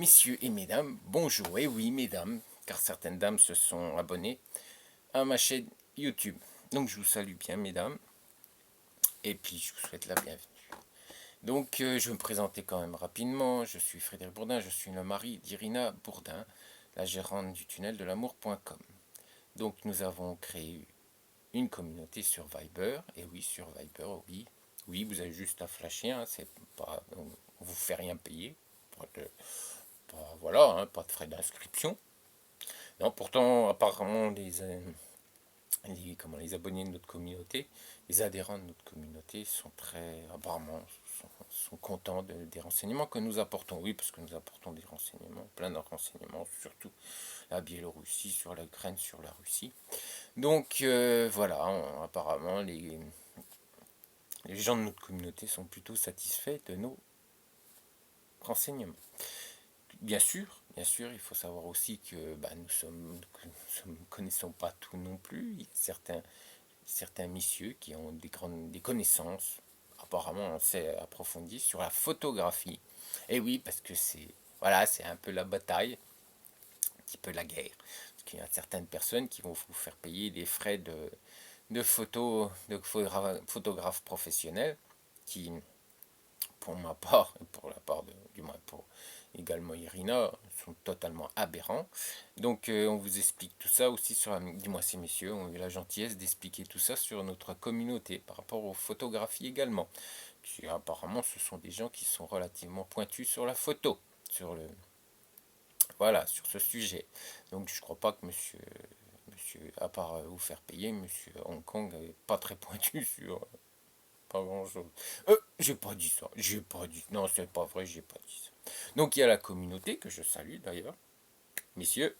Messieurs et mesdames, bonjour. Et oui, mesdames, car certaines dames se sont abonnées à ma chaîne YouTube. Donc je vous salue bien, mesdames, et puis je vous souhaite la bienvenue. Donc je vais me présenter quand même rapidement. Je suis Frédéric Bourdin, je suis le mari d'Irina Bourdin, la gérante du tunnel de l'amour.com. Donc nous avons créé une communauté sur Viber, et oui, sur Viber, oui. Oui, vous avez juste à flasher, hein, c'est pas, on vous fait rien payer. Voilà, hein, pas de frais d'inscription. Non, pourtant, apparemment, les abonnés de notre communauté, les adhérents de notre communauté sont apparemment, sont contents des renseignements que nous apportons. Oui, parce que nous apportons des renseignements, plein de renseignements, surtout la Biélorussie, sur l'Ukraine, sur la Russie. Donc, voilà, apparemment, les gens de notre communauté sont plutôt satisfaits de nos renseignements. Bien sûr, il faut savoir aussi que nous ne connaissons pas tout non plus. Il y a certains messieurs qui ont des connaissances, apparemment assez approfondies, sur la photographie. Et oui, parce que c'est un peu la bataille, un petit peu la guerre. Parce qu'il y a certaines personnes qui vont vous faire payer des frais de photographe professionnel qui, pour ma part, et pour la part du moins pour également Irina, sont totalement aberrants. Donc on vous explique tout ça aussi dis-moi ces messieurs ont eu la gentillesse d'expliquer tout ça sur notre communauté par rapport aux photographies également. Qui, apparemment ce sont des gens qui sont relativement pointus sur la photo, voilà, sur ce sujet. Donc je crois pas que monsieur, à part vous faire payer, monsieur Hong Kong n'est pas très pointu sur pas grand chose. J'ai pas dit ça. J'ai pas dit. Non, c'est pas vrai, j'ai pas dit ça. Donc il y a la communauté que je salue d'ailleurs, messieurs.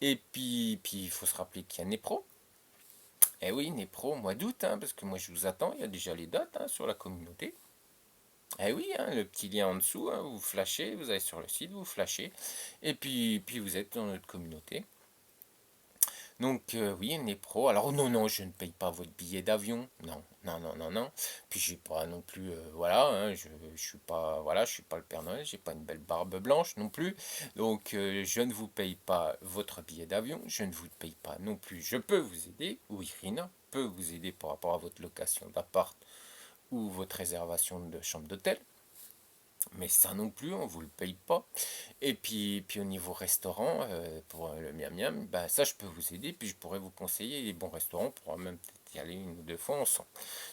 Et puis il faut se rappeler qu'il y a Nepro. Eh oui, Nepro, mois d'août, hein, parce que moi je vous attends, il y a déjà les dates hein, sur la communauté. Eh oui, hein, le petit lien en dessous, hein, vous flashez, vous allez sur le site, vous flashez, et puis vous êtes dans notre communauté. Donc oui, on est pro. Alors non, non, je ne paye pas votre billet d'avion. Non, non, non, non, non. Puis j'ai pas non plus, voilà, hein, je suis pas, voilà, je suis pas le Père Noël. J'ai pas une belle barbe blanche non plus. Donc je ne vous paye pas votre billet d'avion. Je ne vous paye pas non plus. Je peux vous aider, ou Irina peut vous aider par rapport à votre location d'appart ou votre réservation de chambre d'hôtel. Mais ça non plus, on ne vous le paye pas. Et puis au niveau restaurant, pour le miam miam, ben ça je peux vous aider, puis je pourrais vous conseiller les bons restaurants, on pourra même peut-être y aller une ou deux fois ensemble.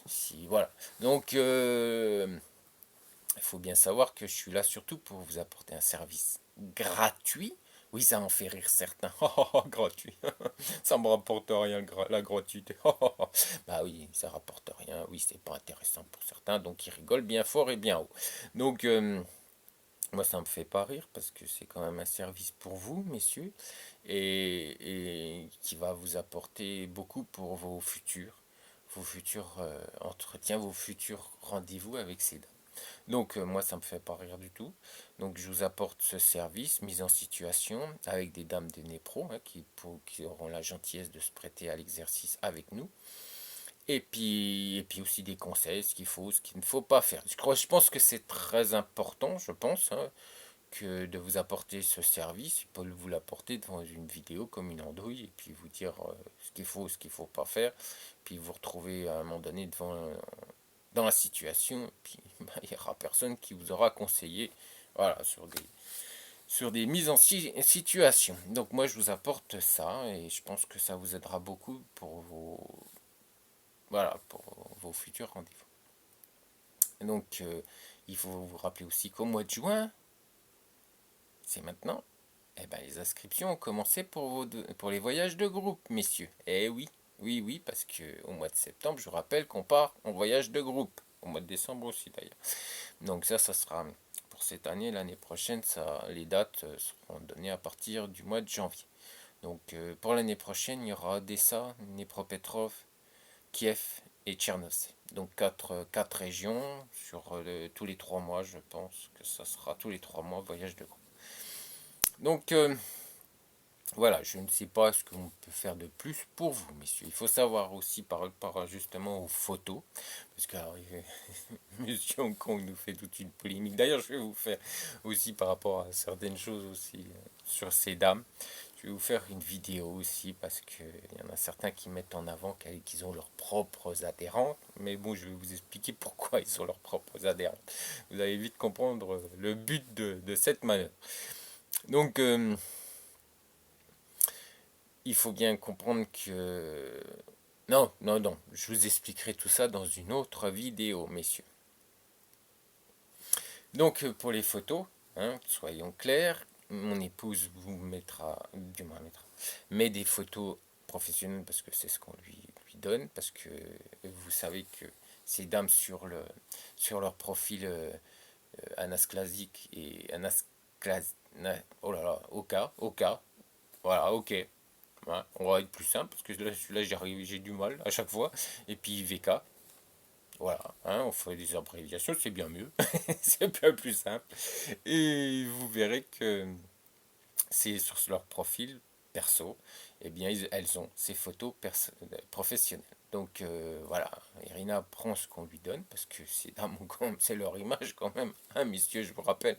Si, voilà. Donc il faut bien savoir que je suis là surtout pour vous apporter un service gratuit. Oui, ça en fait rire certains. Gratuit. Ça me rapporte rien la gratuité. Bah oui, ça rapporte rien. Oui, c'est pas intéressant pour certains, donc ils rigolent bien fort et bien haut. Donc moi, ça me fait pas rire parce que c'est quand même un service pour vous, messieurs, et qui va vous apporter beaucoup pour vos futurs entretiens, vos futurs rendez-vous avec ces dames. Donc, moi, ça me fait pas rire du tout. Donc, je vous apporte ce service, mise en situation, avec des dames de Népro hein, qui auront la gentillesse de se prêter à l'exercice avec nous. Et puis aussi des conseils, ce qu'il faut, ce qu'il ne faut pas faire. Je pense que c'est très important, je pense, hein, que de vous apporter ce service, il peut vous l'apporter devant une vidéo comme une andouille et puis vous dire ce qu'il faut pas faire, puis vous retrouvez à un moment donné dans la situation, et puis bah, il n'y aura personne qui vous aura conseillé voilà, sur des mises en situation. Donc moi je vous apporte ça et je pense que ça vous aidera beaucoup pour vos futurs rendez-vous. Donc il faut vous rappeler aussi qu'au mois de juin, c'est maintenant. Eh ben, les inscriptions ont commencé pour les voyages de groupe, messieurs. Eh oui, oui, oui, parce que au mois de septembre, je vous rappelle qu'on part en voyage de groupe. Au mois de décembre aussi, d'ailleurs. Donc ça sera pour cette année. L'année prochaine, les dates seront données à partir du mois de janvier. Donc pour l'année prochaine, il y aura Odessa, Dnipropetrovsk, Kiev et Tchernovtsi. Donc quatre régions sur tous les 3 mois, je pense que ça sera tous les 3 mois voyage de groupe. Donc Voilà, je ne sais pas ce qu'on peut faire de plus pour vous, messieurs. Il faut savoir aussi justement aux photos, parce que Monsieur Hong Kong nous fait toute une polémique. D'ailleurs, je vais vous faire aussi par rapport à certaines choses aussi sur ces dames. Je vais vous faire une vidéo aussi parce qu'il y en a certains qui mettent en avant qu'ils ont leurs propres adhérents. Mais bon, je vais vous expliquer pourquoi ils sont leurs propres adhérents. Vous allez vite comprendre le but de cette manœuvre. Donc, il faut bien comprendre que... Non, non, non, je vous expliquerai tout ça dans une autre vidéo, messieurs. Donc, pour les photos, hein, soyons clairs, mon épouse vous mettra, du moins mettra, met des photos professionnelles parce que c'est ce qu'on lui donne, parce que vous savez que ces dames sur leur profil anasclasique et oh là là, Oka, voilà, ok. Ouais, on va être plus simple parce que là, celui-là, j'ai du mal à chaque fois. Et puis VK, voilà, hein, on fait des abréviations, c'est bien mieux, c'est bien plus simple. Et vous verrez que c'est sur leur profil perso, eh bien, elles ont ces photos professionnelles. Donc voilà, Irina prend ce qu'on lui donne parce que c'est dans mon compte, c'est leur image quand même, hein, messieurs, je vous rappelle.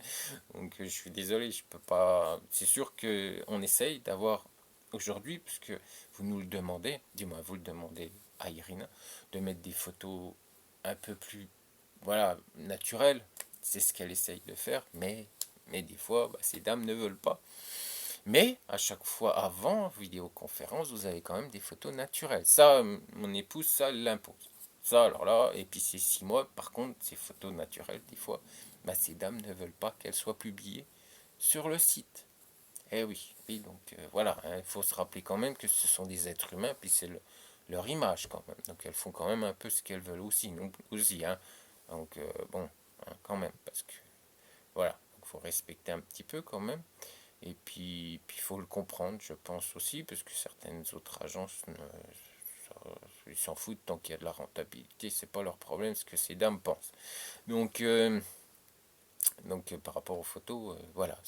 Donc je suis désolé, je peux pas. C'est sûr que on essaye d'avoir aujourd'hui, puisque vous nous le demandez, du moins vous le demandez à Irina, de mettre des photos un peu plus, voilà, naturelles. C'est ce qu'elle essaye de faire, mais des fois, bah, ces dames ne veulent pas. Mais à chaque fois avant vidéoconférence, vous avez quand même des photos naturelles. Ça, mon épouse, ça l'impose. Ça, alors là, et puis c'est 6 mois. Par contre, ces photos naturelles, des fois, bah, ces dames ne veulent pas qu'elles soient publiées sur le site. Eh oui, oui, donc voilà, hein, il faut se rappeler quand même que ce sont des êtres humains, puis c'est leur image quand même. Donc elles font quand même un peu ce qu'elles veulent aussi, nous aussi, hein. Donc bon, hein, quand même, parce que voilà, il faut respecter un petit peu quand même. Et puis il faut le comprendre, je pense aussi, parce que certaines autres agences, ils s'en foutent tant qu'il y a de la rentabilité, c'est pas leur problème ce que ces dames pensent. Donc, par rapport aux photos, voilà,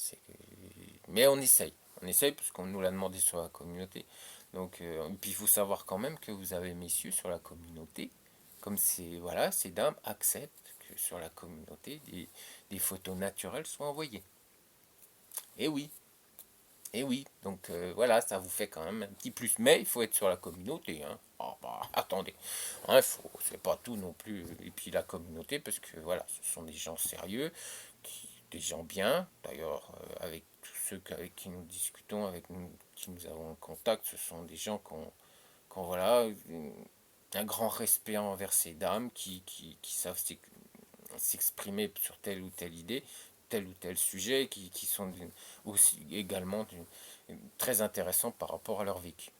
mais on essaye parce qu'on nous l'a demandé sur la communauté. Donc, puis il faut savoir quand même que vous avez messieurs sur la communauté, comme c'est, voilà, ces dames acceptent que sur la communauté, des photos naturelles soient envoyées. Et oui, et oui, donc voilà, ça vous fait quand même un petit plus. Mais il faut être sur la communauté, hein. Oh, bah, attendez, hein, c'est pas tout non plus. Et puis la communauté, parce que voilà, ce sont des gens sérieux, des gens bien. D'ailleurs, avec tous ceux avec qui nous discutons, avec nous, qui nous avons en contact, ce sont des gens qui ont, voilà, un grand respect envers ces dames, qui savent s'exprimer sur telle ou telle idée, tel ou tel sujet, qui sont aussi également très intéressants par rapport à leur vécu.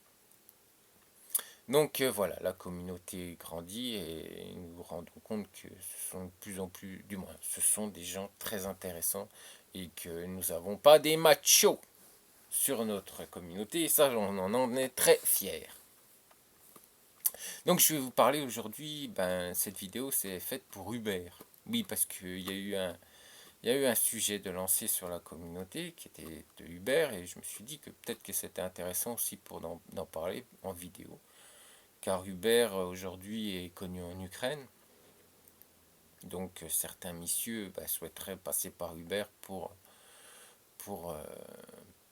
Donc voilà, la communauté grandit et nous nous rendons compte que ce sont de plus en plus, du moins, ce sont des gens très intéressants et que nous n'avons pas des machos sur notre communauté et ça, on en est très fiers. Donc je vais vous parler aujourd'hui, ben, cette vidéo c'est faite pour Uber. Oui, parce qu'il y a eu un sujet de lancer sur la communauté qui était de Uber et je me suis dit que peut-être que c'était intéressant aussi pour d'en parler en vidéo. Car Uber aujourd'hui est connu en Ukraine. Donc certains messieurs souhaiteraient passer par Uber pour, euh,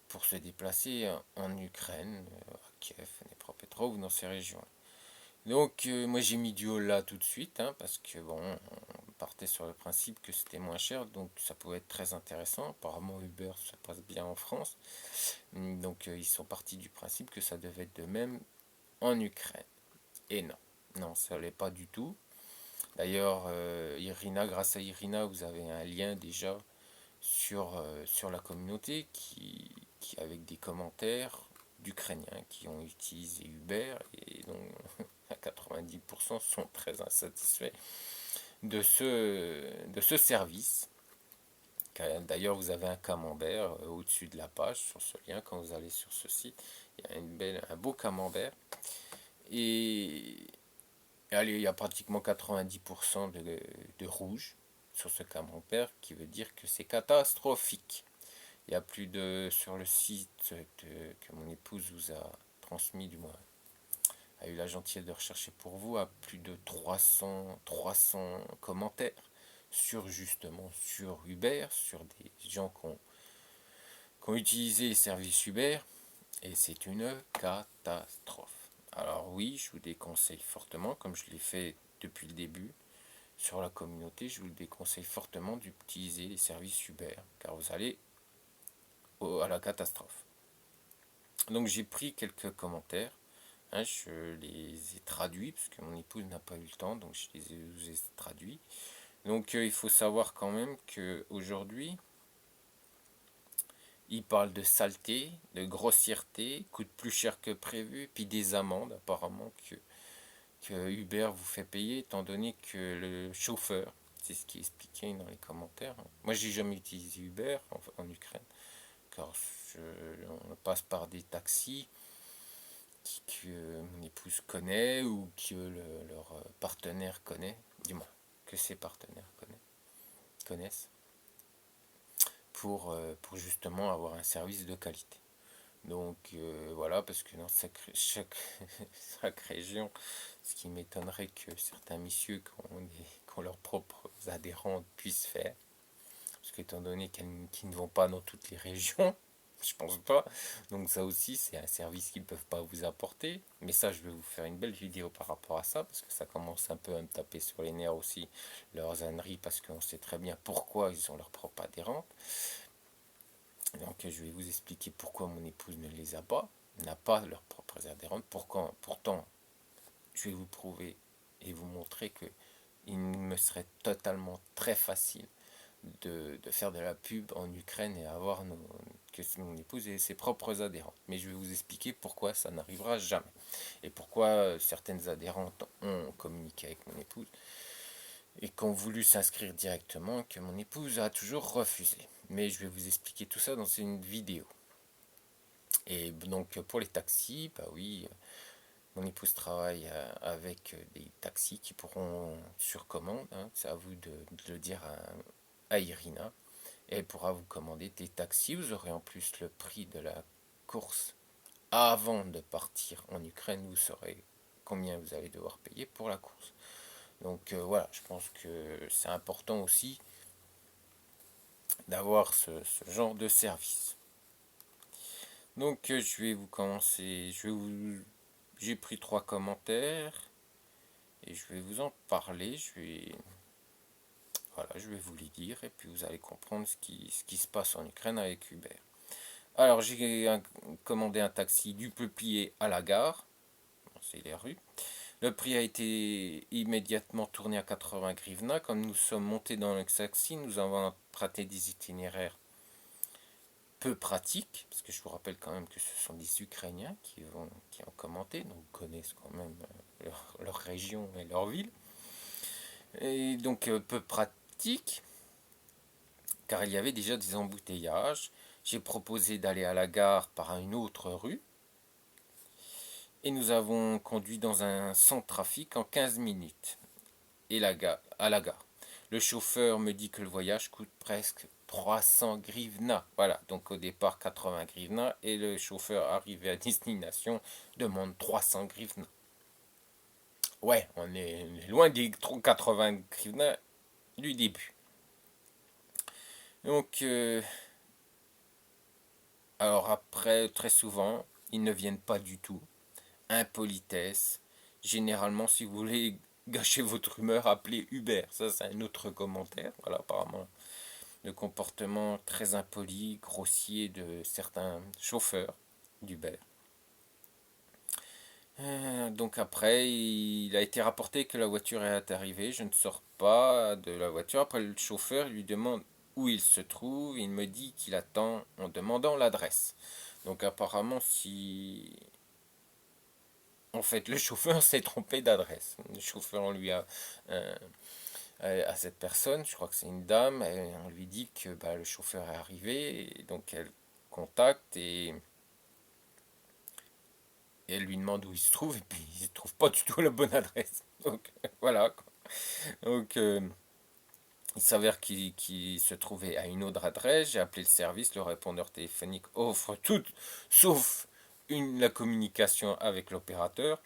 pour se déplacer en Ukraine, à Kiev, Dnepropetrovsk, dans ces régions. Donc moi j'ai mis du haut là tout de suite, hein, parce que bon, on partait sur le principe que c'était moins cher, donc ça pouvait être très intéressant. Apparemment Uber ça passe bien en France, donc ils sont partis du principe que ça devait être de même en Ukraine. Et non, non ça l'est pas du tout. D'ailleurs Irina, grâce à Irina, vous avez un lien déjà sur la communauté qui avec des commentaires d'Ukrainiens qui ont utilisé Uber et donc à 90% sont très insatisfaits de ce service. D'ailleurs, vous avez un camembert au-dessus de la page sur ce lien quand vous allez sur ce site. Il y a un beau camembert et allez, il y a pratiquement 90% de rouge sur ce camembert qui veut dire que c'est catastrophique. Il y a plus de, sur le site que mon épouse vous a transmis, du moins, a eu la gentillesse de rechercher pour vous, à plus de 300 commentaires sur justement sur Uber, sur des gens qui ont utilisé les services Uber, et c'est une catastrophe. Alors oui, je vous déconseille fortement, comme je l'ai fait depuis le début sur la communauté, je vous déconseille fortement d'utiliser les services Uber, car vous allez à la catastrophe. Donc j'ai pris quelques commentaires, hein, je les ai traduits, parce que mon épouse n'a pas eu le temps, donc je les ai traduits. Donc il faut savoir quand même qu'aujourd'hui, il parle de saleté, de grossièreté, coûte plus cher que prévu, puis des amendes apparemment que Uber vous fait payer, étant donné que le chauffeur, c'est ce qui est expliqué dans les commentaires. Moi, j'ai jamais utilisé Uber en Ukraine, car on passe par des taxis que mon épouse connaît ou que leur partenaire connaît, du moins que ses partenaires connaissent, pour justement avoir un service de qualité. Donc voilà, parce que dans chaque région, ce qui m'étonnerait que certains messieurs qui ont leurs propres adhérents puissent faire, parce qu'étant donné qu'ils ne vont pas dans toutes les régions, je pense pas. Donc ça aussi, c'est un service qu'ils ne peuvent pas vous apporter. Mais ça, je vais vous faire une belle vidéo par rapport à ça, parce que ça commence un peu à me taper sur les nerfs aussi, leurs âneries, parce qu'on sait très bien pourquoi ils ont leur propre adhérente. Donc je vais vous expliquer pourquoi mon épouse ne les a pas, n'a pas leurs propres adhérentes. Pourtant, je vais vous prouver et vous montrer que il me serait totalement très facile de faire de la pub en Ukraine et avoir que mon épouse ait ses propres adhérentes. Mais je vais vous expliquer pourquoi ça n'arrivera jamais. Et pourquoi certaines adhérentes ont communiqué avec mon épouse et qui ont voulu s'inscrire directement, que mon épouse a toujours refusé. Mais je vais vous expliquer tout ça dans une vidéo. Et donc pour les taxis, bah oui, mon épouse travaille avec des taxis qui pourront sur commande, hein, c'est à vous de le dire à Irina, et elle pourra vous commander des taxis. Vous aurez en plus le prix de la course avant de partir en Ukraine, vous saurez combien vous allez devoir payer pour la course. Donc voilà, je pense que c'est important aussi d'avoir ce genre de service. Donc je vais vous commencer, j'ai pris 3 commentaires et je vais vous en parler. Je vais vous les dire et puis vous allez comprendre ce qui se passe en Ukraine avec Uber. Alors j'ai commandé un taxi du Peuplier à la gare, c'est les rues. Le prix a été immédiatement tourné à 80 grivna. Quand nous sommes montés dans le taxi, nous avons emprunté des itinéraires peu pratiques, parce que je vous rappelle quand même que ce sont des Ukrainiens qui ont commenté, donc connaissent quand même leur région et leur ville. Et donc peu pratique, car il y avait déjà des embouteillages. J'ai proposé d'aller à la gare par une autre rue, et nous avons conduit dans un sans trafic en 15 minutes et à la gare. Le chauffeur me dit que le voyage coûte presque 300 grivna. Voilà, donc au départ 80 grivna et le chauffeur arrivé à destination demande 300 grivna. Ouais, on est loin des 80 grivna du début. Donc, alors après, très souvent, ils ne viennent pas du tout. Impolitesse. Généralement, si vous voulez gâcher votre humeur, appelez Uber. Ça, c'est un autre commentaire. Voilà, apparemment, le comportement très impoli, grossier de certains chauffeurs d'Uber. Donc après, il a été rapporté que la voiture est arrivée. Je ne sors pas de la voiture. Après, le chauffeur lui demande où il se trouve. Il me dit qu'il attend en demandant l'adresse. Donc apparemment, si en fait, le chauffeur s'est trompé d'adresse. Le chauffeur, on lui a à cette personne, je crois que c'est une dame, et on lui dit que bah, le chauffeur est arrivé, et donc elle contacte et elle lui demande où il se trouve, et puis il ne trouve pas du tout la bonne adresse. Donc voilà. Donc Il s'avère qu'il se trouvait à une autre adresse. J'ai appelé le service. Le répondeur téléphonique offre tout sauf la communication avec l'opérateur.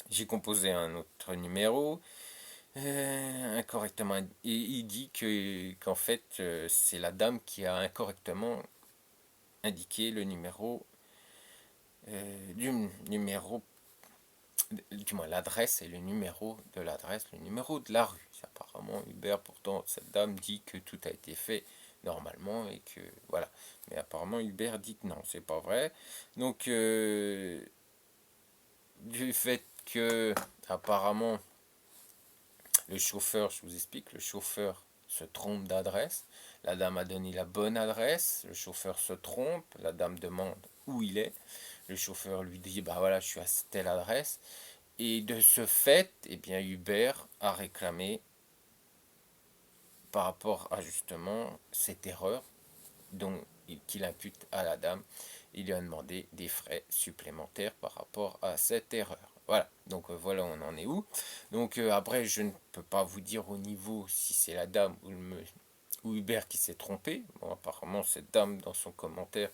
J'ai composé un autre numéro incorrectement. Et il dit qu'en fait, c'est la dame qui a incorrectement indiqué le numéro du numéro, du moins l'adresse et le numéro de l'adresse, le numéro de la rue. Apparemment, Hubert, pourtant, cette dame dit que tout a été fait normalement et que voilà. Mais apparemment, Hubert dit que non, c'est pas vrai. Donc, du fait que apparemment le chauffeur, je vous explique, le chauffeur se trompe d'adresse. La dame a donné la bonne adresse, le chauffeur se trompe, la dame demande où il est. Le chauffeur lui dit, bah voilà, je suis à telle adresse. Et de ce fait, eh bien, Uber a réclamé par rapport à justement cette erreur qu'il impute à la dame. Il lui a demandé des frais supplémentaires par rapport à cette erreur. Voilà, donc voilà, on en est où. Donc après, je ne peux pas vous dire au niveau si c'est la dame ou Hubert qui s'est trompé. Bon, apparemment, cette dame, dans son commentaire,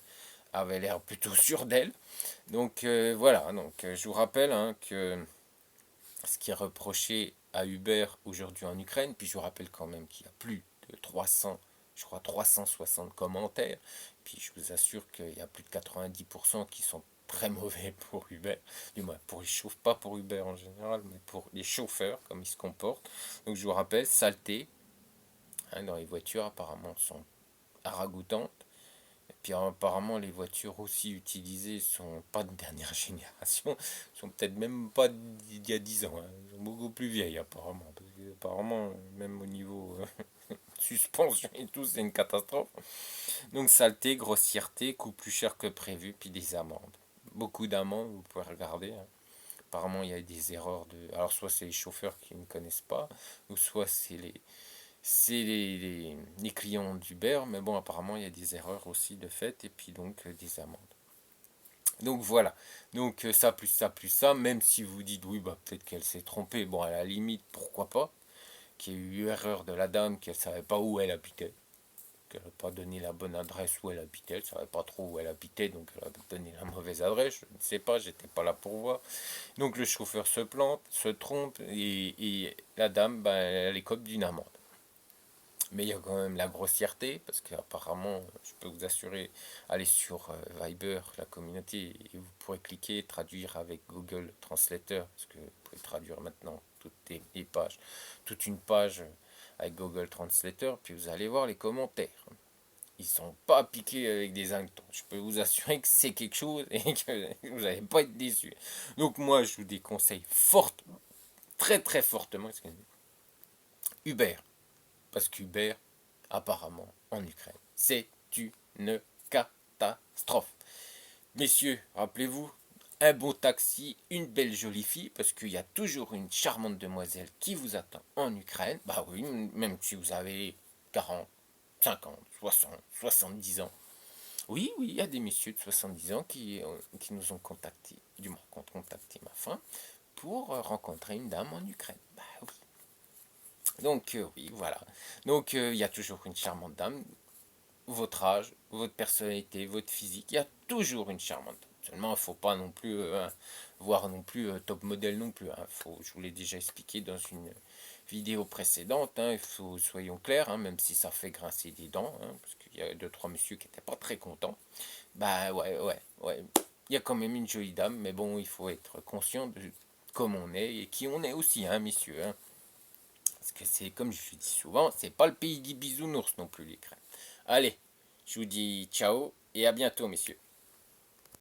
avait l'air plutôt sûre d'elle. Donc voilà, donc je vous rappelle que ce qui est reproché à Uber aujourd'hui en Ukraine, puis je vous rappelle quand même qu'il y a plus de 300, je crois 360 commentaires, puis je vous assure qu'il y a plus de 90% qui sont très mauvais pour Uber, du moins pour les chauffeurs, pas pour Uber en général, mais pour les chauffeurs, comme ils se comportent. Donc je vous rappelle, saleté, dans les voitures apparemment sont ragoûtantes. Et puis apparemment les voitures aussi utilisées sont pas de dernière génération, sont peut-être même pas d'il y a 10 ans, hein. Elles sont beaucoup plus vieilles apparemment. Parce que apparemment, même au niveau suspension et tout, c'est une catastrophe. Donc saleté, grossièreté, coût plus cher que prévu, puis des amendes. Beaucoup d'amendes, vous pouvez regarder, hein. Apparemment, il y a des erreurs de. Alors, soit c'est les chauffeurs qui ne connaissent pas, ou soit c'est les clients d'Uber, mais bon, apparemment, il y a des erreurs aussi de fait, et puis donc des amendes. Donc voilà, donc ça plus ça plus ça, même si vous dites oui, bah peut-être qu'elle s'est trompée, bon, à la limite, pourquoi pas, qu'il y ait eu erreur de la dame, qu'elle ne savait pas où elle habitait, qu'elle n'a pas donné la bonne adresse où elle habitait, elle ne savait pas trop où elle habitait, donc elle a donné la mauvaise adresse, je ne sais pas, j'étais pas là pour voir. Donc le chauffeur se plante, se trompe, et la dame, ben, elle écope d'une amende. Mais il y a quand même la grossièreté, parce qu'apparemment, je peux vous assurer, allez sur Viber, la communauté, et vous pourrez cliquer, traduire avec Google Translator, parce que vous pouvez traduire maintenant toutes les pages, toute une page avec Google Translator, puis vous allez voir les commentaires. Ils sont pas piqués avec des hannetons. Je peux vous assurer que c'est quelque chose et que vous n'allez pas être déçus. Donc moi, je vous déconseille fortement, très très fortement, Uber. Parce qu'Uber, apparemment, en Ukraine, c'est une catastrophe. Messieurs, rappelez-vous, un bon taxi, une belle jolie fille, parce qu'il y a toujours une charmante demoiselle qui vous attend en Ukraine. Bah oui, même si vous avez 40, 50, 60, 70 ans. Oui, oui, il y a des messieurs de 70 ans qui nous ont contactés, du moins qui ont contacté ma femme, pour rencontrer une dame en Ukraine. Bah oui. Donc oui, voilà. Donc il y a toujours une charmante dame. Votre âge, votre personnalité, votre physique, il y a toujours une charmante dame. Seulement, il ne faut pas non plus voir non plus top modèle non plus. Je vous l'ai déjà expliqué dans une vidéo précédente. Soyons clairs, même si ça fait grincer des dents, parce qu'il y a deux trois messieurs qui n'étaient pas très contents. Bah ouais. Il y a quand même une jolie dame, mais bon, il faut être conscient de comme on est et qui on est aussi, messieurs. Parce que c'est, comme je dis souvent, c'est pas le pays des bisounours non plus, les crèmes. Allez, je vous dis ciao et à bientôt, messieurs.